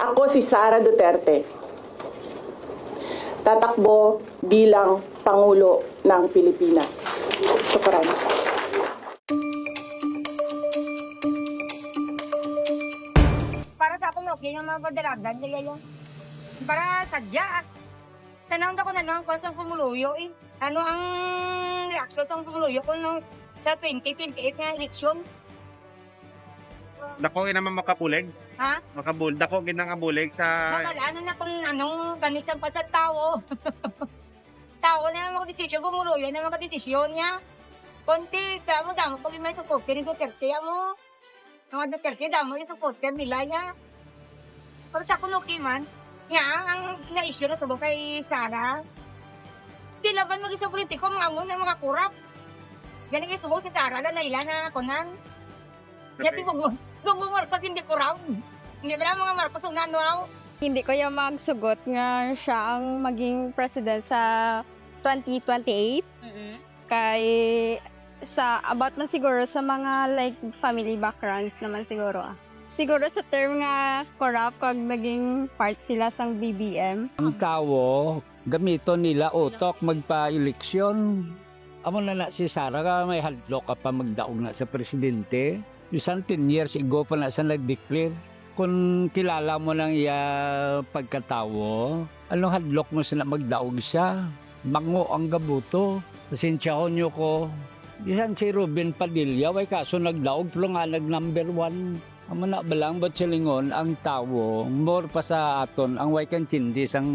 Ako si Sara Duterte. Tatakbo bilang Pangulo ng Pilipinas. Syukran. Para sa akong okay yung mga padalagan nila yung para sadya. Tanawag ako na lang ko sa pumuluyo eh. Ano ang reaksyon sa pumuluyo ko nung sa 2028 na eleksyon? Dako naman makabulig. Ha? Dako ginang abulig sa Nakalano na kung anong ganisang pa sa tao. Tao na mga desisyon, pumuluyo na mga desisyon niya. Konti, damo pag may supporter ni Duterte mo. Mga Duterte, damo yung supporter nila niya. Para sa kunuki man, nga, ang na-issue na subong kay Sara, di laban mag-isang politiko, mga amon na mga kurap. Yan ang subong si Sara na naila na kunan. Yan si Bumong Marcos hindi kurap. Hindi ba mga Marcos ang nanaw? Hindi ko yung magsugot nga siya ang maging president sa 2028. Kay sa about na siguro sa mga like family backgrounds naman siguro. Siguro sa term nga corrupt kag naging part sila sang BBM. Ang tao, gamito nila utok magpa-eleksyon. Amo na si Sara ka may hadlok ka pa magdaog na sa presidente. Isang 10 years ago pa na sa nag-declare. Kung kilala mo ng iya pagkatawo, anong hadlok mo sila magdaog siya? Mango ang gabuto. Pasensyaon nyo ko. Isang si Ruben Padilla, way kaso nagdaog, pero nga nag-number 1. Amo na ba lang, ba't silingon ang tao, more pa sa aton, ang way kan tindi sang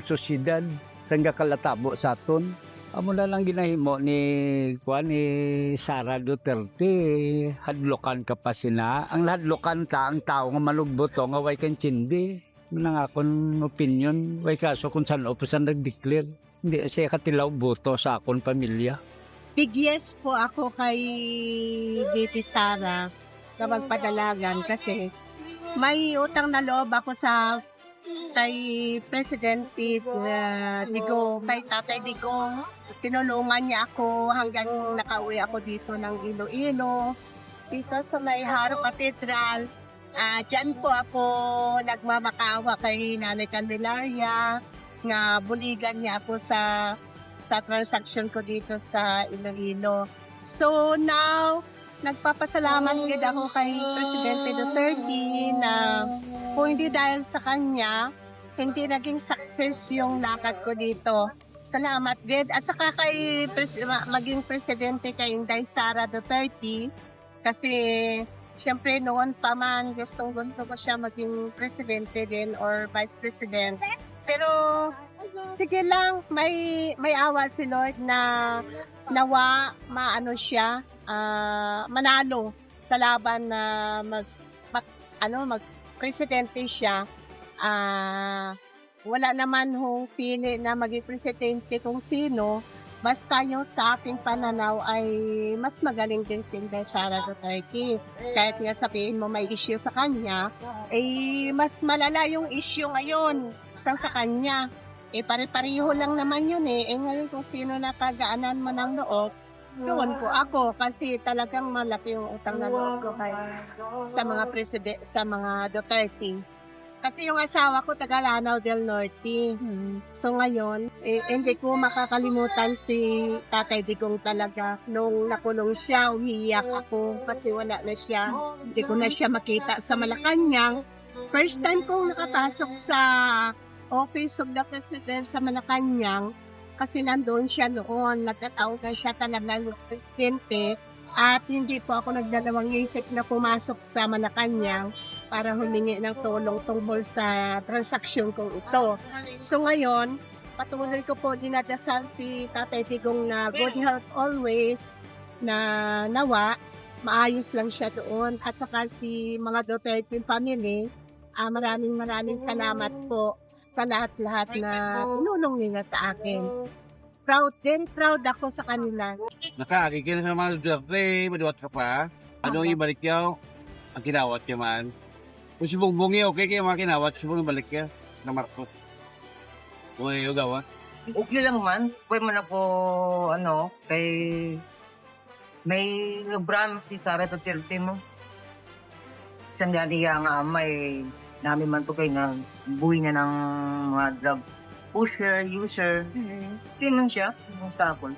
sosyedad, sang kalatabo sa aton. Amo na lang ginahimo ni Sara Duterte, hadlokan ka pa sina. Ang hadlokan ta, ang tao nga malugboto, nga way kan tindi. Nang akong opinion, way kaso kung saan o saan nag-declare. Hindi siya katilaw boto sa akong pamilya. Big yes po ako kay VP Sara na magpadalagan kasi may utang na loob ako sa kay President Digong, kay Tatay Digong. Tinulungan niya ako hanggang nakauwi ako dito ng Iloilo. Dito sa may Haro Cathedral. Diyan po ako nagmamakaawa kay Nanay Candelaria nga buligan niya ako sa transaction ko dito sa Iloilo. So now, nagpapasalamat din ako kay Presidente Duterte na kung hindi dahil sa kanya, hindi naging success yung lakad ko dito. Salamat din. At saka kay maging Presidente kay Inday Sara Duterte kasi siyempre noon pa man gustong-gusto ko siya maging Presidente din or Vice President. Pero sige lang, may awa si Lord na nawa maano siya, manalo sa laban na mag-presidente siya. Wala naman hong pili na maging presidente kung sino, basta yung sa aking pananaw ay mas magaling din si Inday Sara Duterte. Kahit nga sabihin mo may issue sa kanya, mas malala yung issue ngayon sa kanya. Pare-pareho lang naman yun ngayon kung sino nakagaanan mo ng loob, doon po ako kasi talagang malaki yung utang na loob ko sa mga Duterte. Kasi yung asawa ko taga Lanao del Norte. So ngayon, hindi ko makakalimutan si Tatay Digong talaga. Nung nakulong siya, umiiyak ako kasi wala na siya. Hindi ko na siya makita sa Malacanang. First time kong nakapasok sa Office of the President sa Malacanang kasi nandoon siya noon. Nagtatawag na siya talaga ng presidente. At hindi po ako nagdalawang isip na pumasok sa Malacanang para humingi ng tulong tungkol sa transaksyon kong ito. So ngayon, patuloy ko po dinadasal si Tatay Digong na good health always, na nawa, maayos lang siya doon. At saka si mga Duterte family, maraming salamat po sa lahat-lahat na tulong nila sa akin. Proud ako sa kanila. Nakakikil sa mga Duterte, madiwat ka pa. Ano ibalik yaw? Ang kinawat niya man. Kung si Bongbong okay kayo mga kinawat, si Bongbong balik ka na Marcos. Kung ayaw gawa. Okay lang man. Pwede man ako, kay may lubran si Sara Duterte mo. Isang gali nga may namin man to kay na buhay niya ng mga drug pusher, user. Hindi man siya, yung sa ako.